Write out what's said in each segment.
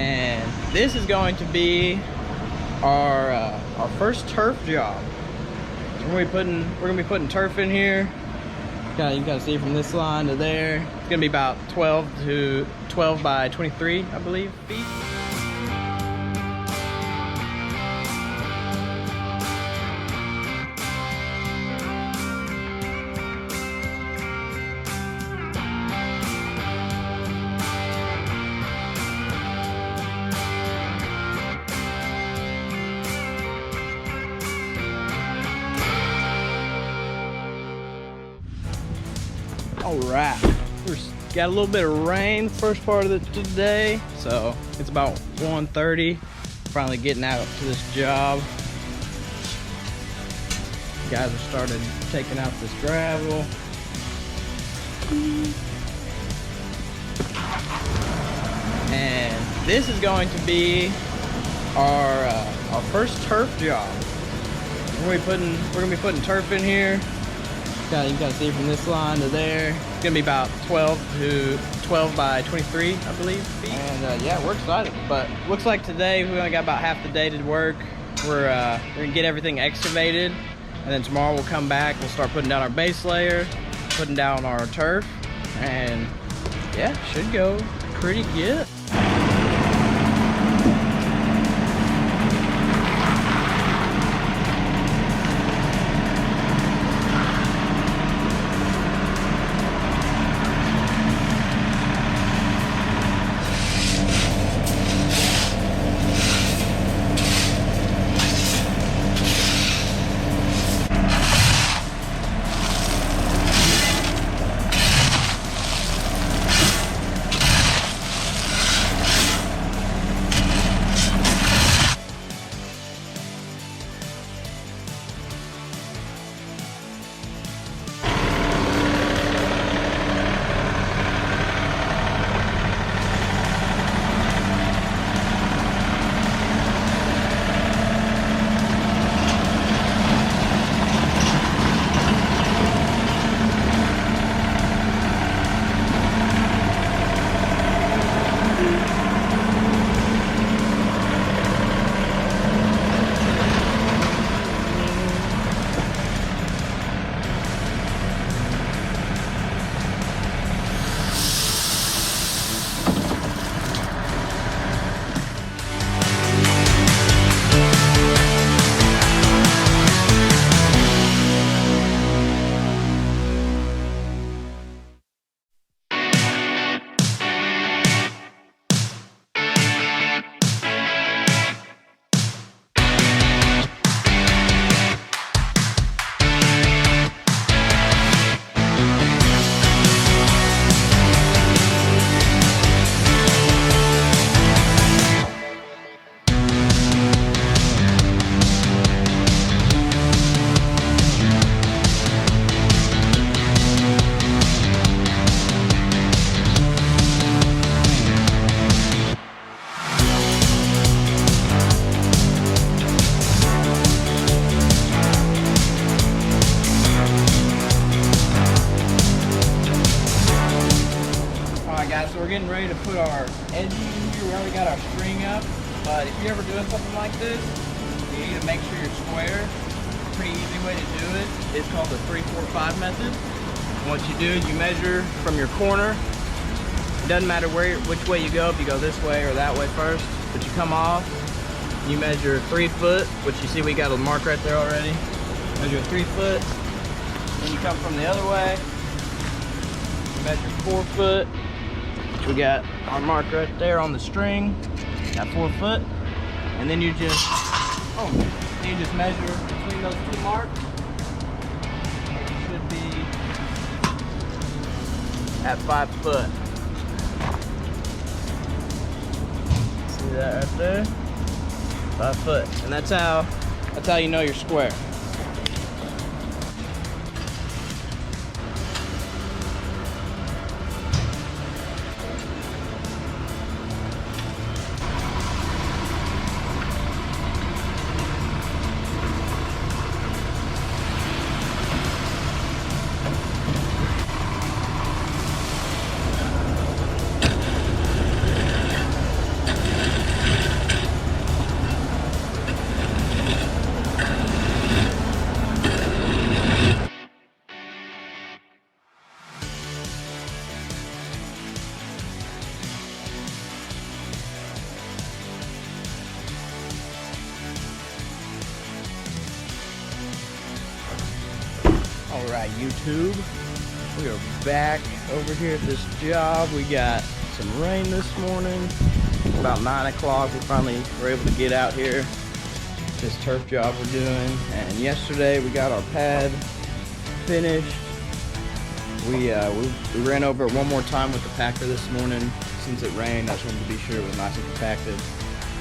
and this is going to be our first turf job. So we're gonna be putting turf in here. You can kind of see from this line to there. It's gonna be about 12 by 23, I believe, feet. All right, we've got a little bit of rain first part of the day, so it's about 1:30. Finally getting out to this job. Guys have started taking out this gravel. And this is going to be our first turf job. We're gonna be putting turf in here. You can kind of see from this line to there. It's gonna be about 12 by 23, I believe, feet. And yeah, we're excited. But looks like today we only got about half the day to work. We're gonna get everything excavated, and then tomorrow we'll come back. We'll start putting down our base layer, putting down our turf, and yeah, should go pretty good. So we're getting ready to put our edging in here. We already got our string up, but if you're ever doing something like this, you need to make sure you're square. A pretty easy way to do it is called the 3-4-5 method. And what you do is you measure from your corner. It doesn't matter which way you go, if you go this way or that way first, but you come off, you measure 3 foot, which you see we got a mark right there already. Measure 3 foot, then you come from the other way, you measure 4 foot, which we got our mark right there on the string, got 4 foot, and then you just measure between those 2 marks. It should be at 5 foot. See that right there? 5 foot, and that's how you know you're square. Alright, YouTube, we are back over here at this job. We got some rain this morning. About 9 o'clock, we finally were able to get out here. This turf job we're doing. And yesterday we got our pad finished. We ran over it one more time with the packer this morning. Since it rained, I just wanted to be sure it was nice and compacted.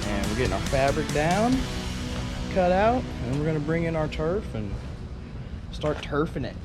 And we're getting our fabric down, cut out, and we're gonna bring in our turf and start turfing it.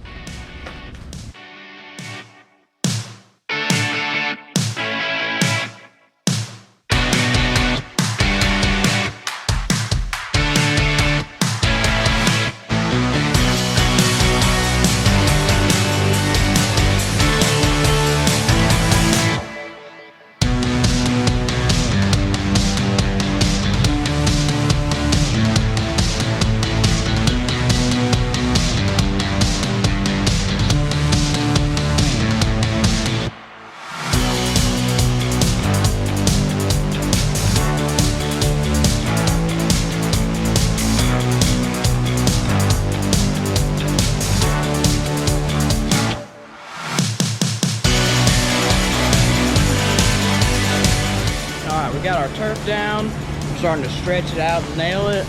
Got our turf down. We're starting to stretch it out and nail it.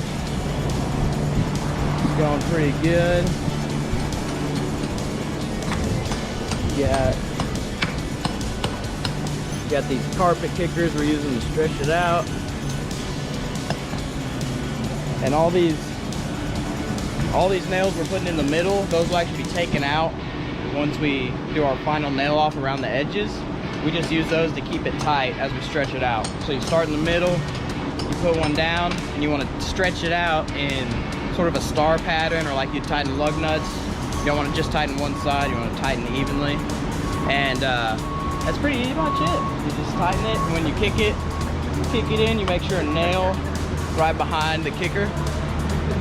It's going pretty good. Got these carpet kickers we're using to stretch it out. And all these nails we're putting in the middle, those will actually be taken out once we do our final nail off around the edges. We just use those to keep it tight as we stretch it out. So you start in the middle, you put one down, and you want to stretch it out in sort of a star pattern, or like you tighten lug nuts. You don't want to just tighten one side, you want to tighten it evenly. And that's pretty much it. You just tighten it, and when you kick it in, you make sure a nail right behind the kicker,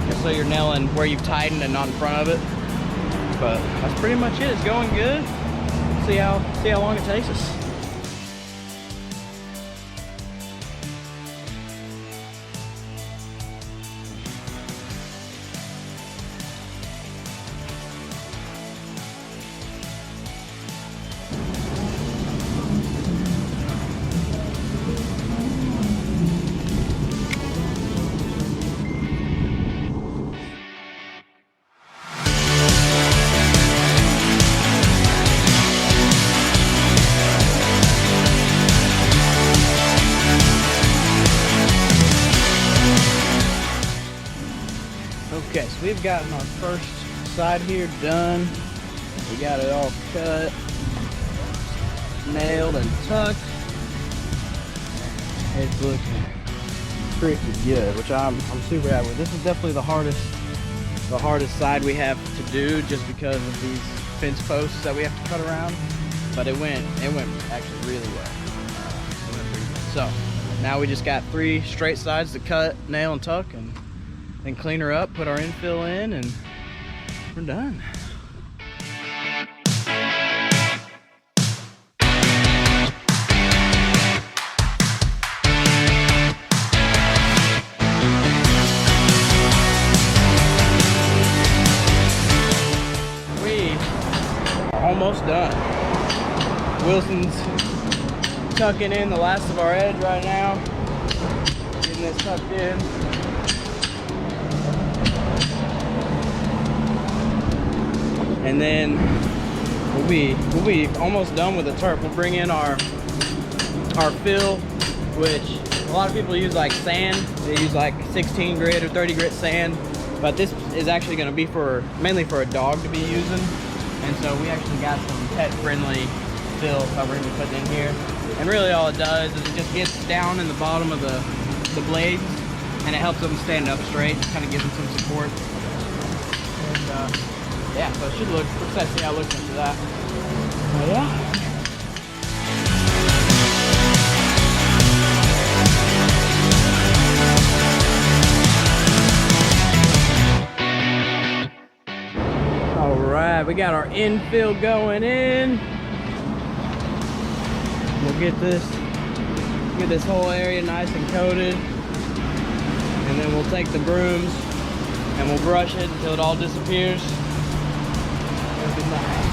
just so you're nailing where you've tightened and not in front of it. But that's pretty much it. It's going good. See how long it takes us. Okay, so we've gotten our first side here done. We got it all cut, nailed, and tucked. It's looking pretty good, which I'm super happy with. This is definitely the hardest side we have to do, just because of these fence posts that we have to cut around. But it went actually really well. It went pretty good. So now we just got 3 straight sides to cut, nail, and tuck, and then clean her up, put our infill in, and we're done. We are almost done. Wilson's tucking in the last of our edge right now, getting this tucked in. And then we'll be almost done with the turf. We'll bring in our fill, which a lot of people use like sand. They use like 16 grit or 30 grit sand, but this is actually going to be mainly for a dog to be using. And so we actually got some pet-friendly fill that we're going to be putting in here. And really all it does is it just gets down in the bottom of the blades, and it helps them stand up straight, kind of gives them some support. And yeah, so it should look, let's see how it looks after that. But yeah. All right, we got our infill going in. We'll get this whole area nice and coated. And then we'll take the brooms and we'll brush it until it all disappears. It'll be nice.